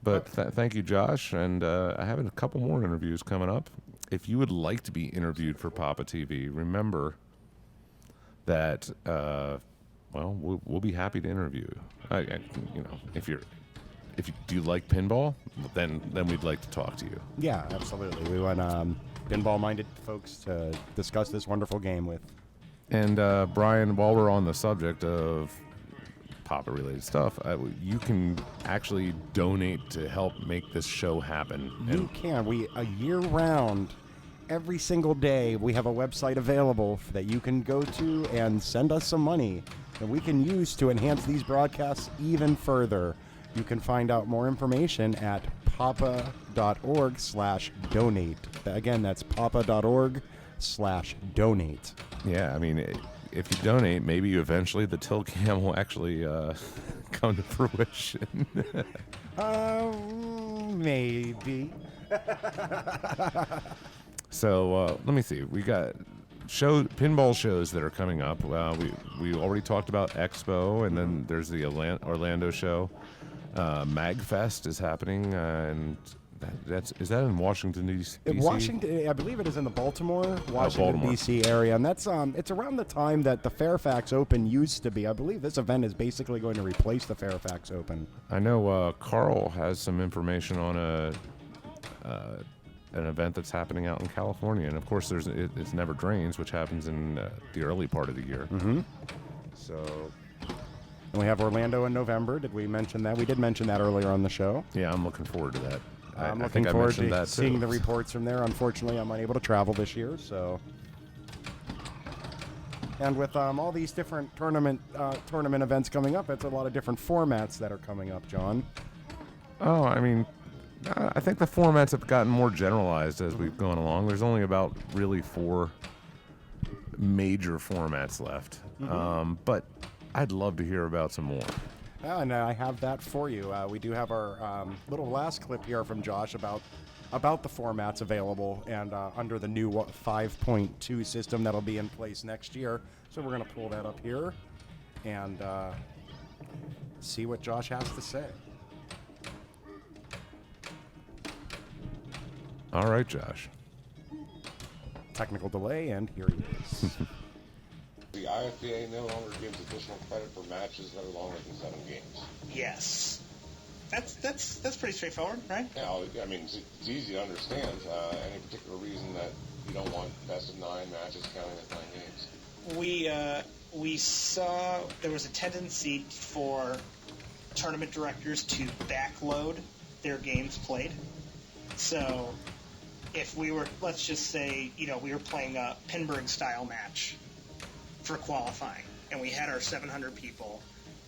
But thank you, Josh. And I have a couple more interviews coming up. If you would like to be interviewed for PAPAtv, remember that we'll be happy to interview you. If you do like pinball, then we'd like to talk to you. Yeah, absolutely. We want pinball-minded folks to discuss this wonderful game with. And Brian, while we're on the subject of Papa-related stuff, you can actually donate to help make this show happen. You can. A year-round, every single day, we have a website available that you can go to and send us some money that we can use to enhance these broadcasts even further. You can find out more information at papa.org/donate. Again, that's papa.org/donate. Yeah, I mean, if you donate, maybe eventually the Till Cam will actually come to fruition. Maybe. So let me see. We got pinball shows that are coming up. We already talked about Expo, and then there's the Orlando show. MagFest is happening, and is that in Washington D.C.? Washington, I believe it is in the Washington Baltimore. D.C. area, and that's it's around the time that the Fairfax Open used to be. I believe this event is basically going to replace the Fairfax Open. I know Carl has some information on an event that's happening out in California, and of course it's Never Drains, which happens in the early part of the year. Mm-hmm. So. And we have Orlando in November. Did we mention that? We did mention that earlier on the show. Yeah, I'm looking forward to that. I'm I looking think I forward mentioned to that seeing too. the reports from there. Unfortunately, I'm unable to travel this year, so. And with all these different tournament events coming up, it's a lot of different formats that are coming up, John. Oh, I mean, I think the formats have gotten more generalized as we've gone along. There's only about really 4 major formats left. But I'd love to hear about some more. And I have that for you. We do have our little last clip here from Josh about the formats available and under the new 5.2 system that'll be in place next year. So we're going to pull that up here and see what Josh has to say. All right, Josh. Technical delay, and here he is. The IFPA no longer gives additional credit for matches that are longer than 7 games. Yes. That's pretty straightforward, right? Yeah, I mean, it's easy to understand. Any particular reason that you don't want best of 9 matches counting as 9 games? We saw there was a tendency for tournament directors to backload their games played. So if we were, let's just say, we were playing a Pinball style match for qualifying, and we had our 700 people,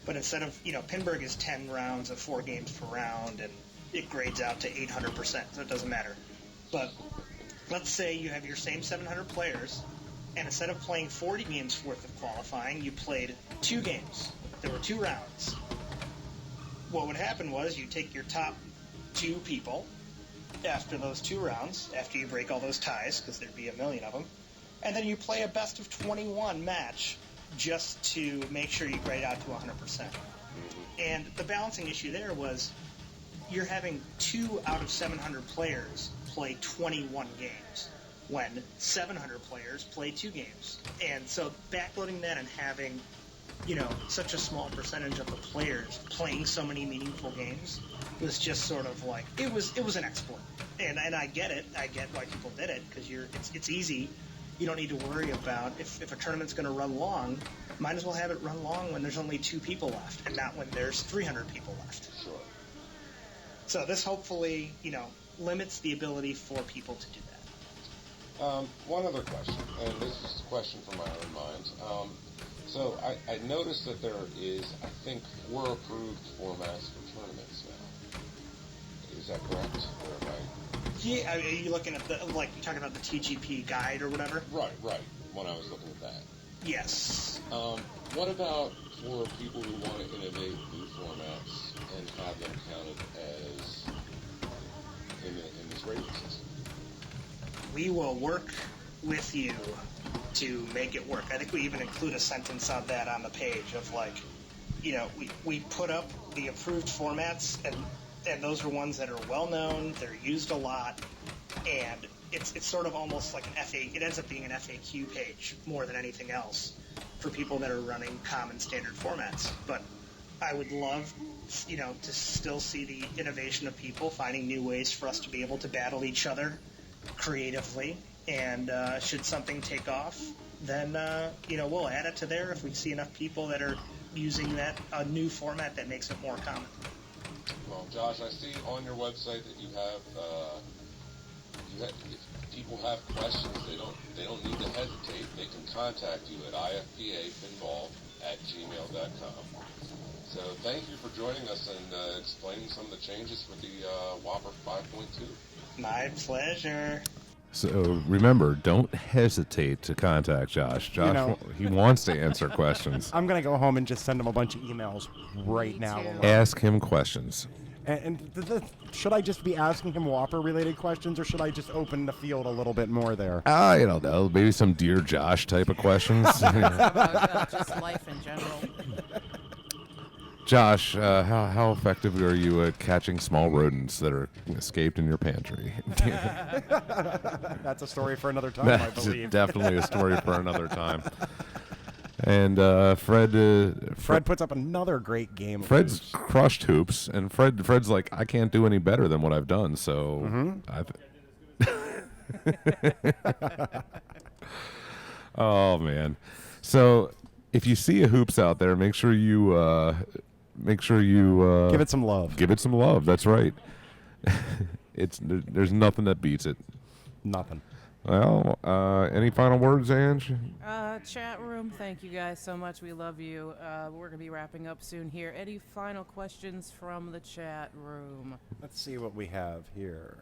but instead of, Pinball is 10 rounds of 4 games per round, and it grades out to 800%, so it doesn't matter. But let's say you have your same 700 players, and instead of playing 40 games worth of qualifying, you played 2 games. There were 2 rounds. What would happen was you take your top 2 people after those 2 rounds, after you break all those ties, because there'd be a million of them, and then you play a best of 21 match just to make sure you grade out to 100%. And the balancing issue there was you're having 2 out of 700 players play 21 games when 700 players play 2 games. And so backloading that and having, such a small percentage of the players playing so many meaningful games was just sort of like, it was an exploit. And I get it. I get why people did it, because it's easy. You don't need to worry about if a tournament's going to run long, might as well have it run long when there's only 2 people left and not when there's 300 people left. Sure. So this hopefully, limits the ability for people to do that. One other question, and this is a question from my own mind. So I noticed that there is, I think, 4 approved formats for tournaments now. Is that correct? Or am I... Yeah, are you looking at you're talking about the TGP guide or whatever? Right. When I was looking at that. Yes. What about for people who want to innovate new formats and have them counted as in this rating system? We will work with you to make it work. I think we even include a sentence on that on the page of we put up the approved formats, and those are ones that are well known, they're used a lot, and it's sort of almost like it ends up being an FAQ page more than anything else for people that are running common standard formats. But I would love, to still see the innovation of people finding new ways for us to be able to battle each other creatively. And should something take off, then we'll add it to there if we see enough people that are using a new format that makes it more common. Well, Josh, I see on your website that you have if people have questions, they don't need to hesitate. They can contact you at ifpapinball@gmail.com. So thank you for joining us and explaining some of the changes for the Whopper 5.2. My pleasure. So remember, don't hesitate to contact Josh. Josh, he wants to answer questions. I'm going to go home and just send him a bunch of emails right Me now. too. Ask him questions. And should I just be asking him Whopper-related questions, or should I just open the field a little bit more there? I don't know. Maybe some Dear Josh type of questions. Just life in general. Josh, how effective are you at catching small rodents that are escaped in your pantry? That's a story for another time, I That's believe. definitely a story for another time. And Fred puts up another great game. Fred's crushed hoops, and Fred's like, I can't do any better than what I've done. So, oh man. So if you see a hoops out there, make sure you give it some love. Give it some love. That's right. There's nothing that beats it. Nothing. Well, any final words, Ange? Chat room, thank you guys so much. We love you. We're going to be wrapping up soon here. Any final questions from the chat room? Let's see what we have here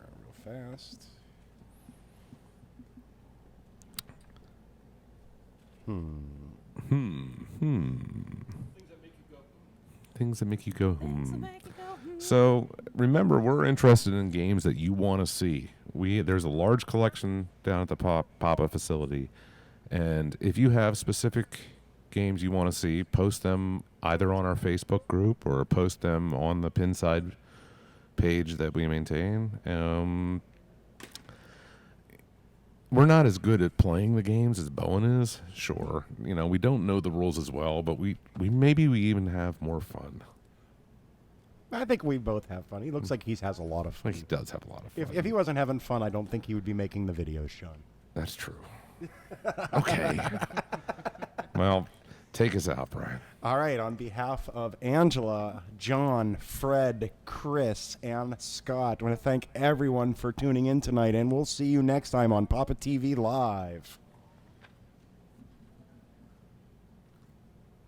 real fast. Things that make you go, So remember, we're interested in games that you want to see. There's a large collection down at the Papa facility, and if you have specific games you want to see, post them either on our Facebook group or post them on the Pinside page that we maintain. We're not as good at playing the games as Bowen is, sure. We don't know the rules as well, but we even have more fun. I think we both have fun. He looks like he has a lot of fun. He does have a lot of fun. If he wasn't having fun, I don't think he would be making the videos, Sean. That's true. Okay. Well, take us out, Brian. All right, on behalf of Angela, John, Fred, Chris, and Scott, I want to thank everyone for tuning in tonight, and we'll see you next time on Papa TV Live.